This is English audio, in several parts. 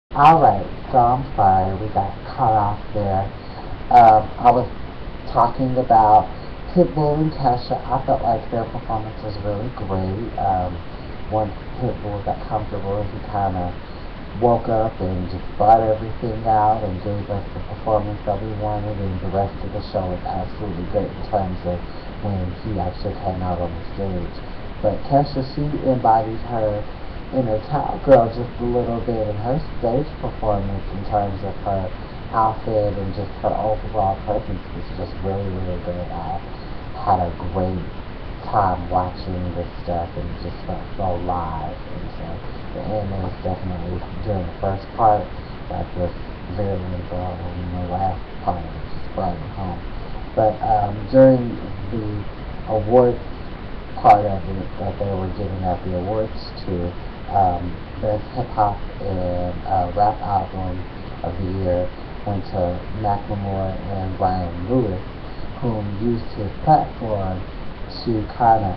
Alright, so I'm sorry we got cut off there. I was talking about Pitbull and Kesha. I felt like their performance was really great. Once Pitbull got comfortable, he kind of woke up and just brought everything out and gave us the performance that we wanted, and the rest of the show was absolutely great in terms of when he actually came out on the stage. But Kesha, she embodies her inner cowgirl just a little bit in her stage performance in terms of her outfit and just her overall presence was just really, really good. I had a great time watching this stuff and it just felt so live. And so the end was definitely during the first part, like this very girl, and the last part was just brought it home. But during the awards part of it that they were giving out the awards to, best hip hop and rap album of the year went to Macklemore and Ryan Lewis, whom used his platform to kind of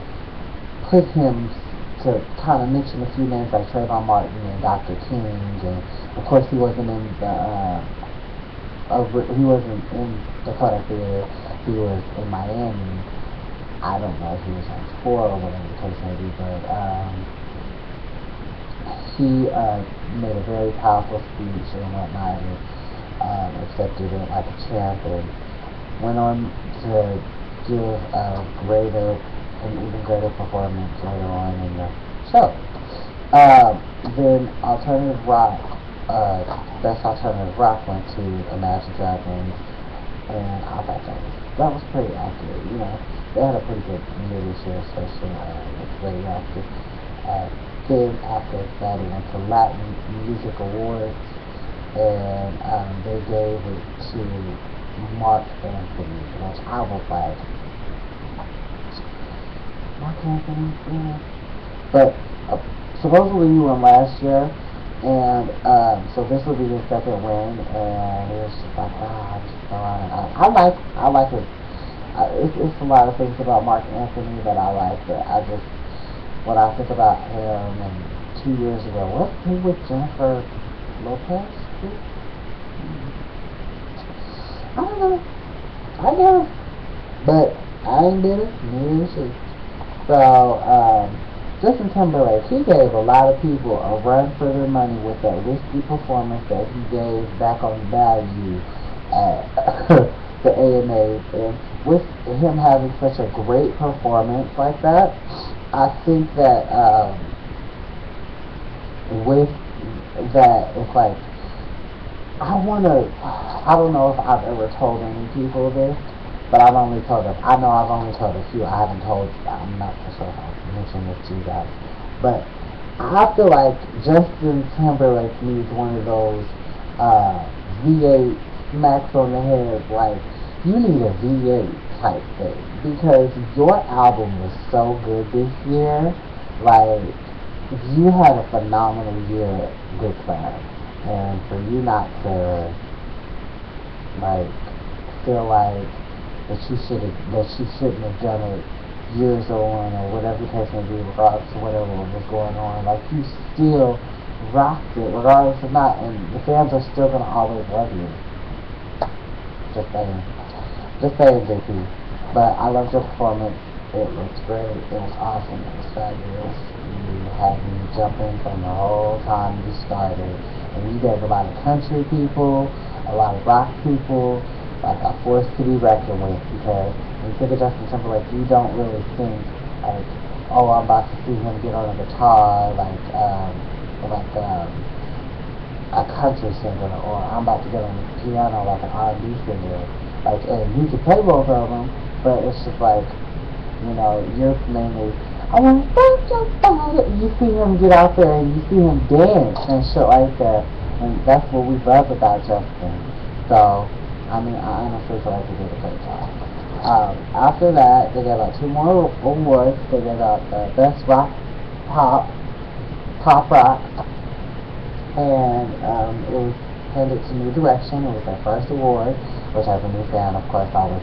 put him to kind of mention a few names like Trayvon Martin and Dr. King, and of course he wasn't in the Kodak Theater. He was in Miami. I don't know if he was on tour or whatever the case may be, but he made a very powerful speech and whatnot, and accepted it like a champ, and went on to give a greater, an even greater performance later on in the show. Then alternative rock, best alternative rock went to Imagine Dragons, and I thought that was pretty accurate. You know, they had a pretty good year this year, especially with Radioactive. Then after that, it went to Latin Music Awards, and they gave it to Mark Anthony, which I was like, Mark Anthony, yeah. But supposedly he won last year, and so this will be his second win, and it was just like, I like it. It's a lot of things about Mark Anthony that I like, but when I think about him and 2 years ago, was he with Jennifer Lopez? I don't know. I guess. But I ain't did it, neither is she. So, Justin Timberlake, he gave a lot of people a run for their money with that risky performance that he gave back on Value at the AMAs. And with him having such a great performance like that, I think that with that, it's like, I don't know if I've ever told any people this, but I know I've only told a few. I'm not for sure if I've mentioned this to you guys. But I feel like Justin Timberlake needs one of those V8 smacks on the head, like, you need a V8 type thing, because your album was so good this year. Like, you had a phenomenal year at Good Plan, and for you not to, like, feel like that you shouldn't have done it years on, or whatever the case may be, regardless of whatever was going on, like, you still rocked it regardless of not, and the fans are still gonna always love you. Just saying. Just saying, JP. But I loved your performance. It looked great. It was awesome. It was fabulous. You had me jumping from the whole time you started. And you gave a lot of country people, a lot of rock people, like, a force to be reckoned with. Because when you think of Justin Timberlake, you don't really think, like, oh, I'm about to see him get on a guitar, like a country singer, or I'm about to get on the piano like an R&B singer. Like, and he could play both of them, but it's just like, you know, you're mainly, I want to thank your father. You see him get out there and you see him dance and shit like that, and that's what we love about Justin. So, I mean, I honestly feel like he did a great job. After that, they got out 2 more awards. They got out the Best Rock Pop Rock, and it was handed to New Direction. It was their first award, which, as a new fan, of course, I was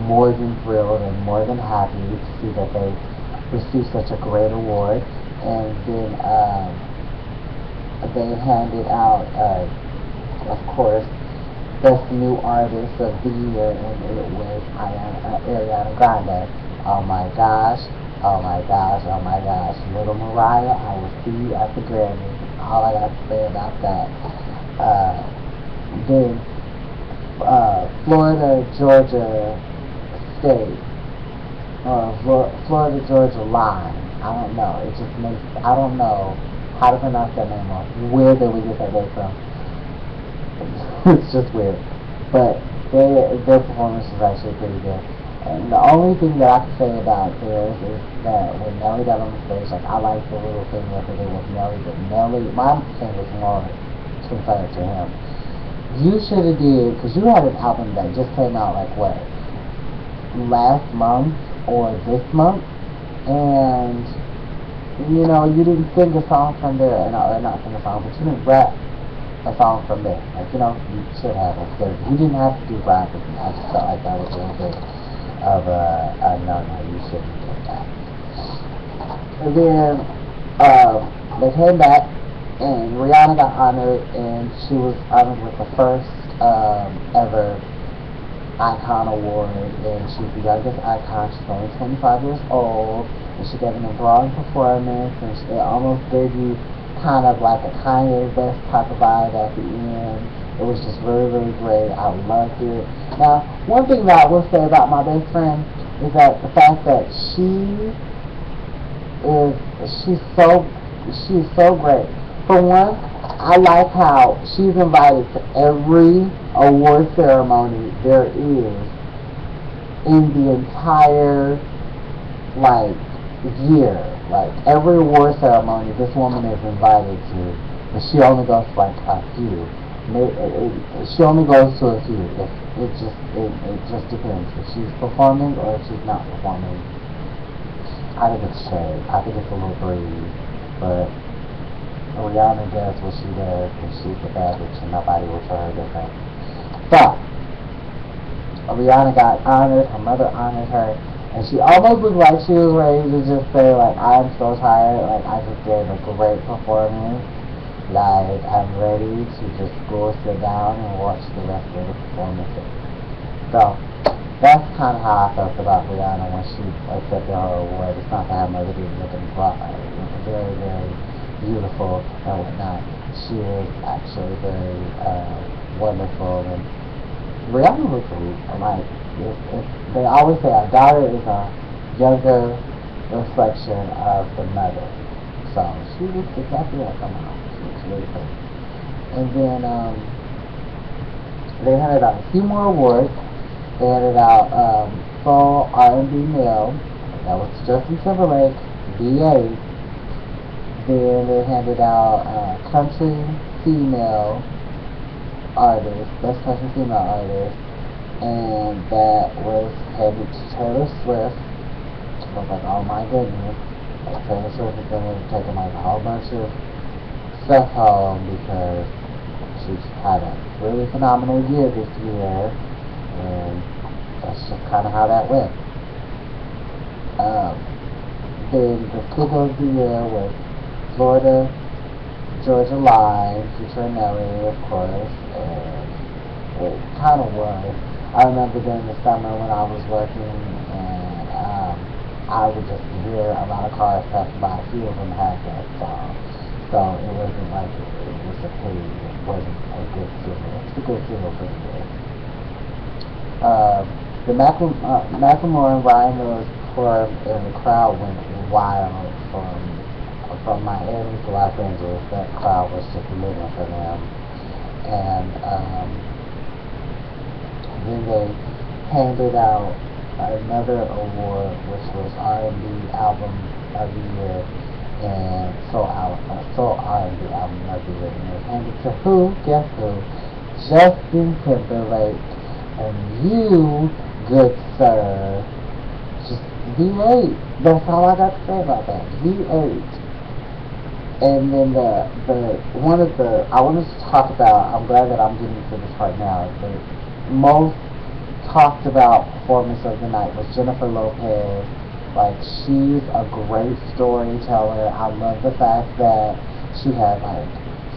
more than thrilled and more than happy to see that they received such a great award. And then they handed out, of course, Best New Artist of the Year, and it was Ariana Grande. Oh my gosh, oh my gosh, oh my gosh. Little Mariah, I will see you at the Grammy. All I got to say about that. Then, Florida, Georgia State, or Florida, Georgia line. I don't know. It just makes, I don't know how to pronounce that name or where did we get that name from. It's just weird. But their performance was actually pretty good. And the only thing that I can say about theirs is that when Nelly got on the stage, like, I like the little thing that they did with Nelly, but Nelly, my thing was more concerned to him. You should have did, because you had an album that just came out, like, what, last month or this month, and, you know, you didn't sing a song from there, or not sing a song, but you didn't rap a song from there. Like, you know, you should have, instead of, you didn't have to do rap. I just felt like that was a little bit of no, you shouldn't do that. And then, they came back, and Rihanna got honored, and she was honored with the first, ever Icon Award, and she's the youngest icon. She's only 25 years old, and she gave an enthralling performance, and it almost gave you kind of like a Kanye West type of vibe at the end. It was just really, really great. I loved it. Now, one thing that I will say about my best friend is that the fact that she's so great. For one, I like how she's invited to every award ceremony there is in the entire, like, year. Like, every award ceremony this woman is invited to, but she only goes to, like, a few. She only goes to a few. It just depends if she's performing or if she's not performing. I think it's shade. I think it's a little breeze, but Rihanna does what she does, and she's the bad bitch, and nobody will tell her different. So, Rihanna got honored. Her mother honored her. And she almost looked like she was ready to just say, like, I'm so tired, like, I just gave a great performance, like, I'm ready to just go sit down and watch the rest of the performances. So, that's kind of how I felt about Rihanna when she accepted her award. It's not that her mother didn't look very, very beautiful and whatnot. She was actually very wonderful, and Rihanna was like, they always say a daughter is a younger reflection of the mother. So she looks exactly like her mom. She looks really pretty. And then they handed out a few more awards. They handed out Soul R&B Male. That was Justin Timberlake, VA. Then they handed out Country Female Artist, Best Country Female Artist. And that was headed to Taylor Swift. I was like, oh my goodness. Like, Taylor Swift is going to be taking like a whole bunch of stuff home because she's had a really phenomenal year this year. And that's just kind of how that went. Then the Kick of the Year was Florida, Georgia Line, featuring Nelly, of course. And it kind of was. I remember during the summer when I was working, and I would just hear a lot of cars passing by. A few of them had that song, so it wasn't like it was a pretty. It wasn't a good single. It's a good single for the year. The Macklemore and Ryan Lewis performed, and the crowd went wild from Miami to Los Angeles. That crowd was just living for them, and then they handed out another award, which was R&B Album of the Year and Soul R&B Album of the Year. And it was handed to who? Guess who? Justin Timberlake. And you, good sir, just V8. That's all I got to say about that. V8. And then I wanted to talk about, I'm glad that I'm getting to this part now, the most talked about performance of the night was Jennifer Lopez. Like, she's a great storyteller. I love the fact that she had, like,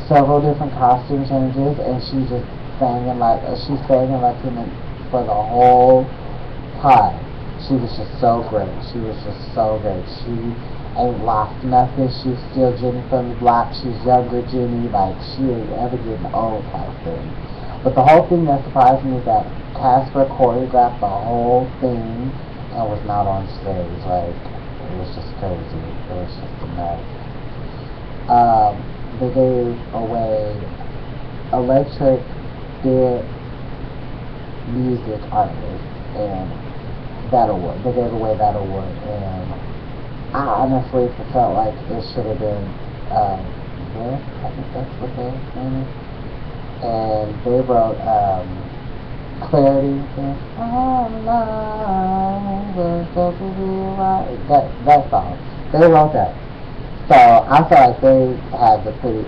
several different costume changes, and she just sang in like for the whole time. She was just so great. She was just so great. She ain't lost nothing. She's still Jenny from the block. She's younger Jenny. Like, she ain't ever getting old type thing. But the whole thing that surprised me is that Casper choreographed the whole thing and was not on stage. Like, it was just crazy. It was just a mess. They gave away Electric Did Music Artist and that award. They gave away that award, and I honestly felt like it should have been Bliss, I think that's what their name is. And they wrote Clarity and that song. They wrote that. So I feel like they had a pretty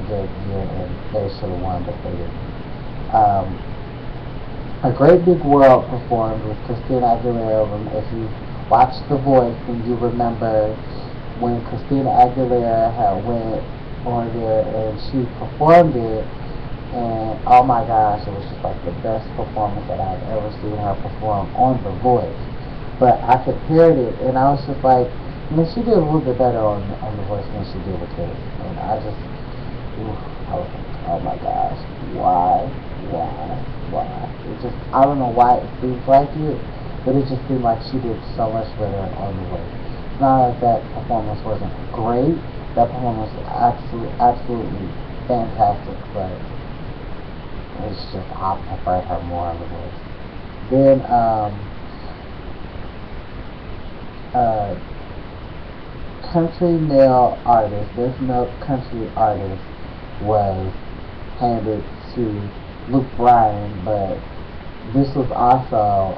good year, and they should have won, but they didn't. A Great Big World performed with Christina Aguilera. If you watched The Voice, then you remember when Christina Aguilera had went on there and she performed it, and oh my gosh, it was just like the best performance that I've ever seen her perform on The Voice. But I compared it, and I was just like, I mean, she did a little bit better on The Voice than she did with this. And I was like, oh my gosh, why? It just, I don't know why it seems like it, but it just seemed like she did so much better on The Voice. It's not like that performance wasn't great. That performance was absolutely fantastic, but it's just, I prefer her more on The Voice. Then, country male artist, this male country artist was handed to Luke Bryan, but this was also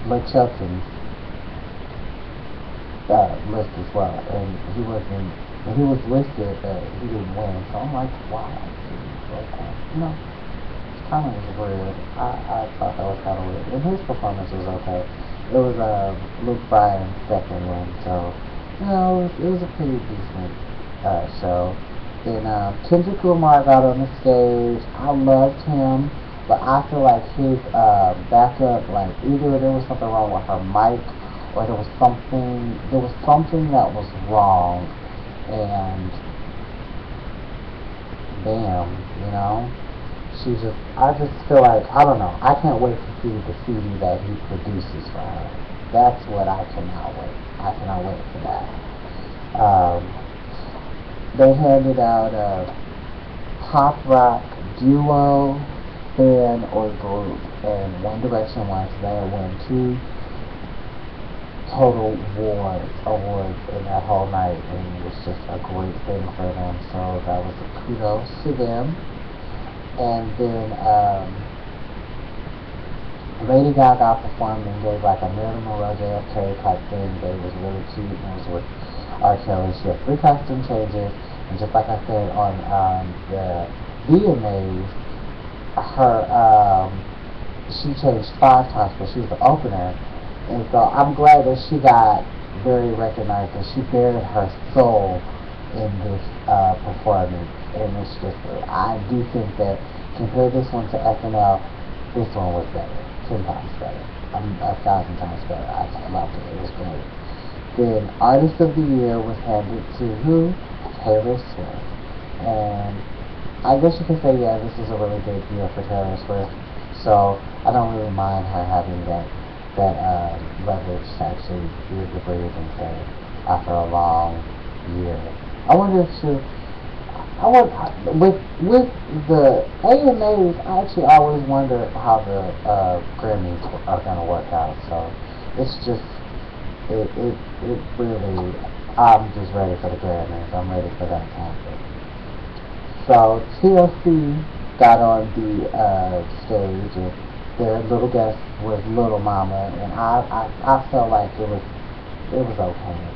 LeChelton's list as well, and he was listed, but he didn't win. So I'm like, wow, it's kind of weird. I thought that was kind of weird, and his performance was okay. It was Luke Bryan's second win, so it was a pretty decent show. Then Kendrick Lamar got on the stage. I loved him, but I feel like his backup, like either there was something wrong with her mic, or there was something that was wrong, and damn, I just feel like, I don't know, I can't wait to see the CD that he produces for her. That's what I cannot wait. I cannot wait for that. They handed out a pop rock duo, band, or group, and One Direction won, so they won 2 total awards in that whole night, and it was just a great thing for them, so that was a kudos to them. And then Lady Gaga performed and gave like a Marilyn Monroe JFK type thing, but it was really cute, and it was with R. Kelly. She had 3 costume changes, and just like I said on the VMAs, she changed 5 times, but she was the opener, and so I'm glad that she got very recognized, and she buried her soul in this performance, and it's just, I do think that compare this one to SNL, this one was better, 10 times better, 1,000 times better. I loved it. It was great. Then Artist of the Year was handed to who? Taylor Swift. And I guess you could say, yeah, this is a really good year for Taylor Swift. So I don't really mind her having that leverage to actually be able to breathe and say after a long year. I wonder if with the AMAs, I actually always wonder how the Grammys are going to work out. So it's just, it really, I'm just ready for the Grammys. I'm ready for that to happen. So TLC got on the stage, and their little guest was Little Mama, and I felt like it was okay.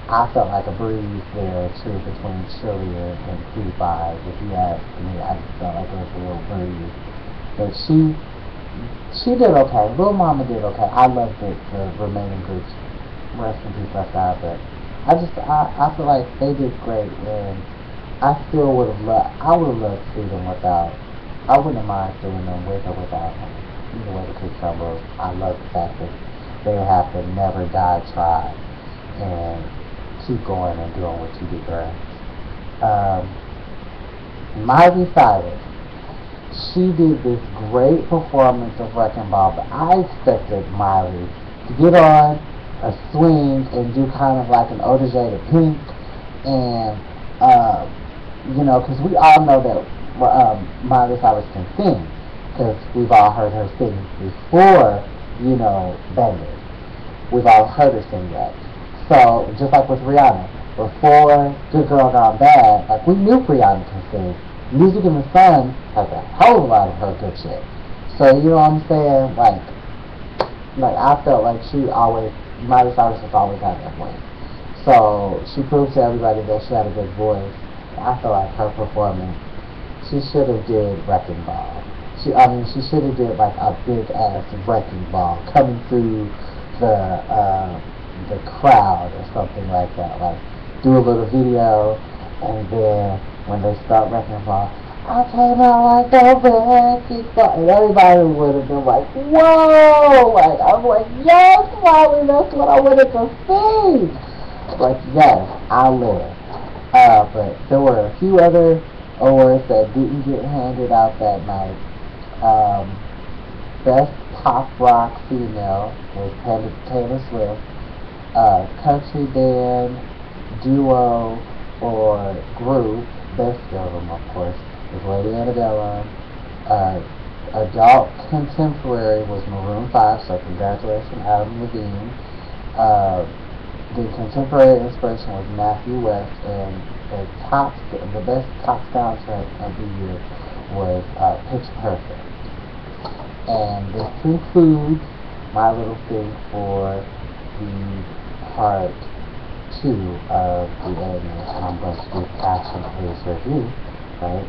I felt like a breeze there too between Chili and P5. If you ask me, I just felt like it was a little breeze. But she did okay. Little Mama did okay. I loved it. The remaining groups, rest in peace, left out. But I feel like they did great, and I still would have loved, I would have loved to see them without, I wouldn't mind seeing them with or without him. Either way the case comes, I love the fact that they have to never die try and keep going and doing what you do best. Miley Cyrus, she did this great performance of Wrecking Ball, but I expected Miley to get on a swing and do kind of like an Eau de Jade Pink, and you know, because we all know that Miley Cyrus can sing, because we've all heard her sing before, you know, Bangers. We've all heard her sing that. So, just like with Rihanna, before Good Girl Gone Bad, like, we knew Rihanna can sing. Music in the Sun has a hell of a lot of her good shit. So, you know what I'm saying? Like I felt like Miley Cyrus has always had that voice. So, she proved to everybody that she had a good voice. I feel like her performance, she should have did Wrecking Ball. She should have did like a big ass Wrecking Ball coming through the crowd or something like that. Like, do a little video, and then when they start Wrecking Ball, I came out like a Wrecking Ball, and everybody would have been like, whoa! Like, I'm like, yes, Molly, that's what I wanted to see. Like, yes, I live. But there were a few other awards that didn't get handed out that night. Best Pop Rock Female was Taylor Swift. Country Band, Duo, or Group, best of them, of course, was Lady Annabella. Adult Contemporary was Maroon 5, so congratulations, Adam Levine. The Contemporary Inspiration was Matthew West, and the best top soundtrack of the year was Pitch Perfect. And this concludes my little thing for the part 2 of the anime, and I'm going to do Passion Case review, right?